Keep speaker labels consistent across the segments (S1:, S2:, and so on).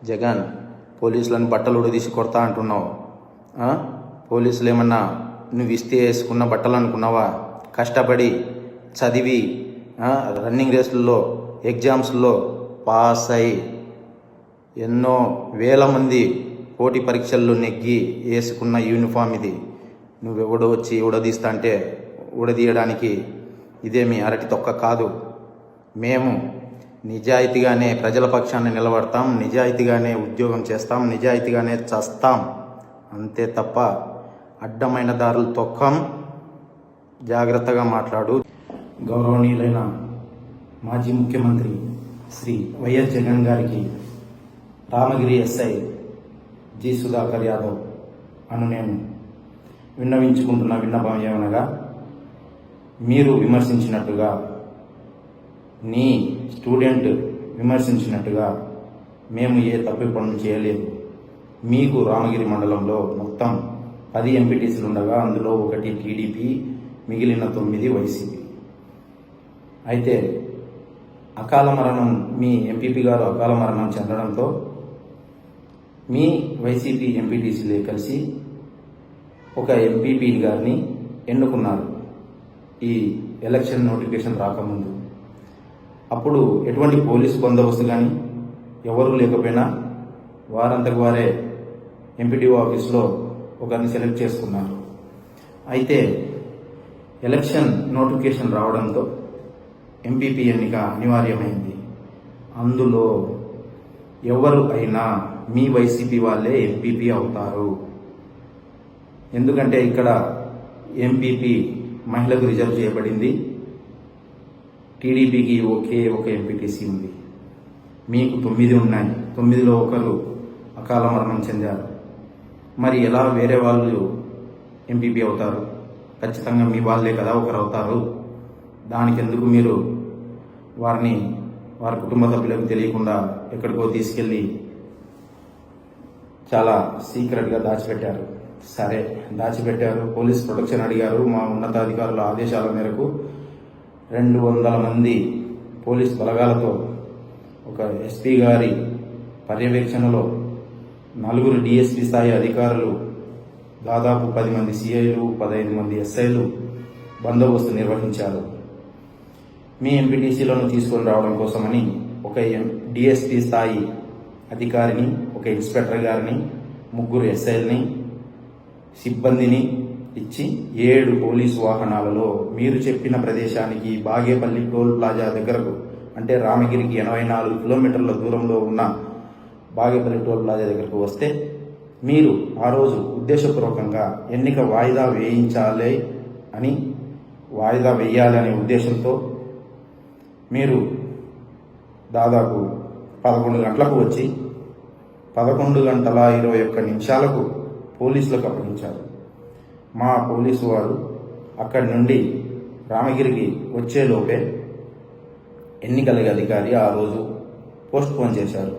S1: జగన్, పోలీసులను బట్టలు ఉడదీసి కొడతా అంటున్నావు. పోలీసులు ఏమన్నా నువ్వు ఇస్తే వేసుకున్న బట్టలు అనుకున్నావా? కష్టపడి చదివి రన్నింగ్ రేసుల్లో ఎగ్జామ్స్లో పాస్ అయి ఎన్నో వేల మంది పోటీ పరీక్షల్లో నెగ్గి వేసుకున్న యూనిఫామ్ ఇది. నువ్వెవడో వచ్చి ఉడదీస్తా అంటే ఉడదీయడానికి ఇదేమి అరటి తొక్క కాదు. మేము నిజాయితీగానే ప్రజల పక్షాన్ని నిలబడతాం, నిజాయితీగానే ఉద్యోగం చేస్తాం, నిజాయితీగానే చస్తాం. అంతే తప్ప అడ్డమైన దారులు తొక్కం. జాగ్రత్తగా మాట్లాడు. గౌరవనీయులైన మాజీ ముఖ్యమంత్రి శ్రీ వైఎస్ జగన్ గారికి రామగిరి ఎస్ఐ జి సుధాకర్ యాదవ్ అను నేను విన్నవించుకుంటున్న విన్నపం ఏమనగా, మీరు విమర్శించినట్టుగా, నీ స్టూడెంట్ విమర్శించినట్టుగా మేము ఏ తప్పు పనులు చేయలేదు. మీకు రామగిరి మండలంలో మొత్తం 10 ఎంపీటీసీలు ఉండగా అందులో 1 టీడీపీ, మిగిలిన 9 వైసీపీ. అయితే అకాల మరణం, మీ ఎంపీపీ గారు అకాల మరణం చెందడంతో మీ వైసీపీ ఎంపీటీసీలే కలిసి ఒక ఎంపీపీ గారిని ఎన్నుకున్నారు ఈ ఎలక్షన్ నోటిఫికేషన్ రాకముందు. అప్పుడు ఎటువంటి పోలీసు బందోబస్తు కానీ ఎవరు లేకపోయినా వారంతకు వారే ఎంపీడీఓ ఆఫీస్లో ఒకరిని సెలెక్ట్ చేసుకున్నారు. అయితే ఎలక్షన్ నోటిఫికేషన్ రావడంతో ఎంపీపీ ఎన్నిక అనివార్యమైంది. అందులో ఎవరు అయినా మీ వైసీపీ వాళ్ళే ఎంపీపీ అవుతారు. ఎందుకంటే ఇక్కడ ఎంపీపీ మహిళకు రిజర్వ్ చేయబడింది, టీడీపీకి ఒకే ఒక ఎంపీటీసీ ఉంది. మీకు 9 ఉన్నాయి, 9లో ఒకరు అకాల మరణం చెందారు. మరి ఎలా వేరే వాళ్ళు ఎంపీపీ అవుతారు? ఖచ్చితంగా మీ వాళ్ళే కదా ఒకరు అవుతారు. దానికి ఎందుకు మీరు వారి కుటుంబ సభ్యులకు తెలియకుండా ఎక్కడికో తీసుకెళ్ళి చాలా సీక్రెట్గా దాచిపెట్టారు. సరే, దాచిపెట్టారు, పోలీస్ ప్రొటెక్షన్ అడిగారు. మా ఉన్నతాధికారుల ఆదేశాల మేరకు 200 మంది పోలీస్ బలగాలతో ఒక ఎస్పీ గారి పర్యవేక్షణలో 4 డిఎస్పీ స్థాయి అధికారులు, దాదాపు 10 మంది సిఐలు, 15 మంది ఎస్ఐలు బందోబస్తు నిర్వహించారు. మీ ఎంపీటీసీలను తీసుకొని రావడం కోసమని ఒక డిఎస్పీ స్థాయి అధికారిని, ఒక ఇన్స్పెక్టర్ గారిని, 3 ఎస్ఐల్ని, సిబ్బందిని ఇచ్చి 7 పోలీసు వాహనాలలో మీరు చెప్పిన ప్రదేశానికి బాగేపల్లి టోల్ ప్లాజా దగ్గరకు, అంటే రామగిరికి 84 కిలోమీటర్ల దూరంలో ఉన్న బాగేపల్లి టోల్ ప్లాజా దగ్గరకు వస్తే మీరు ఆ రోజు ఉద్దేశపూర్వకంగా ఎన్నిక వాయిదా వేయాలి అనే ఉద్దేశంతో మీరు దాదాపు 11 గంటలకు వచ్చి 11:21 పోలీసులకు అప్పగించారు. మా పోలీసు వారు అక్కడి నుండి రామగిరికి వచ్చేలోపే ఎన్నికల అధికారి ఆ రోజు పోస్ట్ పోన్ చేశారు.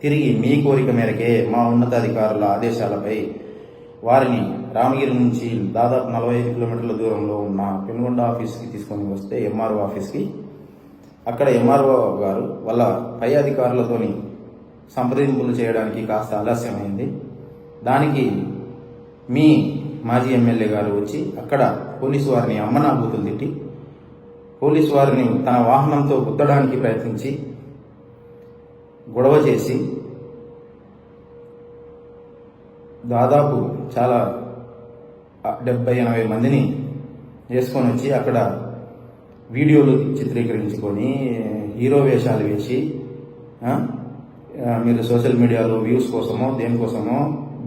S1: తిరిగి మీ కోరిక మేరకే మా ఉన్నతాధికారుల ఆదేశాలపై వారిని రామగిరి నుంచి దాదాపు 45 కిలోమీటర్ల దూరంలో ఉన్న పెనుగొండ ఆఫీస్కి తీసుకొని వస్తే, ఎంఆర్ఓ ఆఫీస్కి, అక్కడ ఎంఆర్ఓ గారు వాళ్ళ పై అధికారులతోని సంప్రదింపులు చేయడానికి కాస్త ఆలస్యమైంది. దానికి మీ మాజీ ఎమ్మెల్యే గారు వచ్చి అక్కడ పోలీసు వారిని అమ్మనాబూతులు తిట్టి, పోలీసు వారిని తన వాహనంతో గుద్దడానికి ప్రయత్నించి గొడవ చేసి దాదాపు చాలా 70-80 మందిని వేసుకొని వచ్చి అక్కడ వీడియోలు చిత్రీకరించుకొని హీరో వేషాలు వేసి మీరు సోషల్ మీడియాలో వ్యూస్ కోసమో దేనికోసమో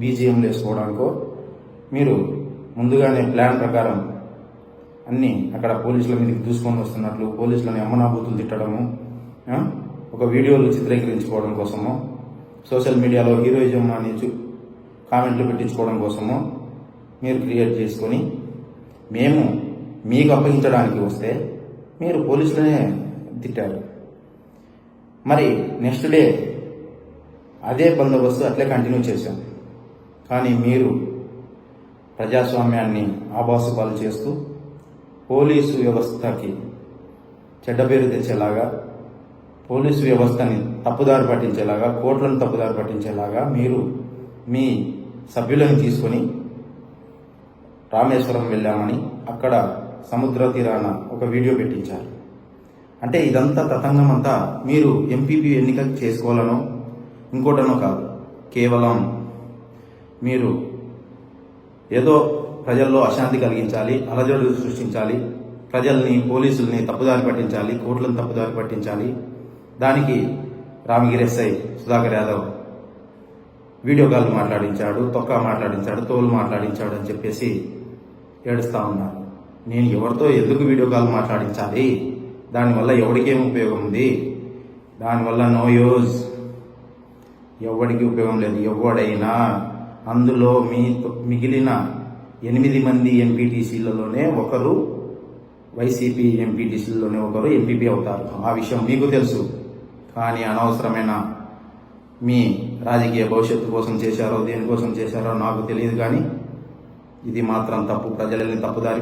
S1: బీజిఎంలు వేసుకోవడానికో మీరు ముందుగానే ప్లాన్ ప్రకారం అన్నీ అక్కడ పోలీసుల మీదకి దూసుకొని వస్తున్నట్లు పోలీసులని అమ్మనాబూతులు తిట్టడము, ఒక వీడియోలు చిత్రీకరించుకోవడం కోసమో, సోషల్ మీడియాలో హీరోయిజం అని కామెంట్లు పెట్టించుకోవడం కోసమో మీరు క్రియేట్ చేసుకొని మేము మీకు అప్పగించడానికి వస్తే మీరు పోలీసులనే తిట్టారు. మరి నెక్స్ట్ డే అదే బందోబస్తు అట్లే కంటిన్యూ చేశాం. కానీ మీరు ప్రజాస్వామ్యాన్ని ఆభాసుపాలు చేస్తూ పోలీసు వ్యవస్థకి చెడ్డ పేరు తెచ్చేలాగా పోలీసు వ్యవస్థని తప్పుదారి పట్టించేలాగా, కోర్టులను తప్పుదారి పట్టించేలాగా మీరు మీ సభ్యులను తీసుకొని రామేశ్వరం వెళ్ళామని అక్కడ సముద్ర తీరాన ఒక వీడియో పెట్టించారు. అంటే ఇదంతా తతంగం అంతా మీరు ఎంపీపీ ఎన్నిక చేసుకోవాలనో ఇంకోటనో కాదు. కేవలం మీరు ఏదో ప్రజల్లో అశాంతి కలిగించాలి, అలజడులు సృష్టించాలి, ప్రజల్ని పోలీసుల్ని తప్పుదారి పట్టించాలి, కోర్టులను తప్పుదారి పట్టించాలి. దానికి Ramagiri SI Sudhakar Yadav video call మాట్లాడించాడు, తొక్క మాట్లాడించాడు, తోలు మాట్లాడించాడు అని చెప్పేసి ఏడుస్తూ ఉన్నారు. నేను ఎవరితో ఎందుకు వీడియో కాల్ మాట్లాడించాలి? దానివల్ల ఎవరికేం ఉపయోగం ఉంది? దానివల్ల నో యూజ్, ఎవరికి ఉపయోగం లేదు. ఎవడైనా అందులో మిగిలిన 8 మంది ఎంపీటీసీలలోనే ఒకరు, వైసీపీ ఎంపీటీసీలలోనే ఒకరు ఎంపీపీ అవుతారు. ఆ విషయం మీకు తెలుసు. కానీ అనవసరమైన మీ రాజకీయ భవిష్యత్తు కోసం చేశారో దేనికోసం చేశారో నాకు తెలియదు. కానీ ఇది మాత్రం తప్పు. ప్రజలని తప్పుదారి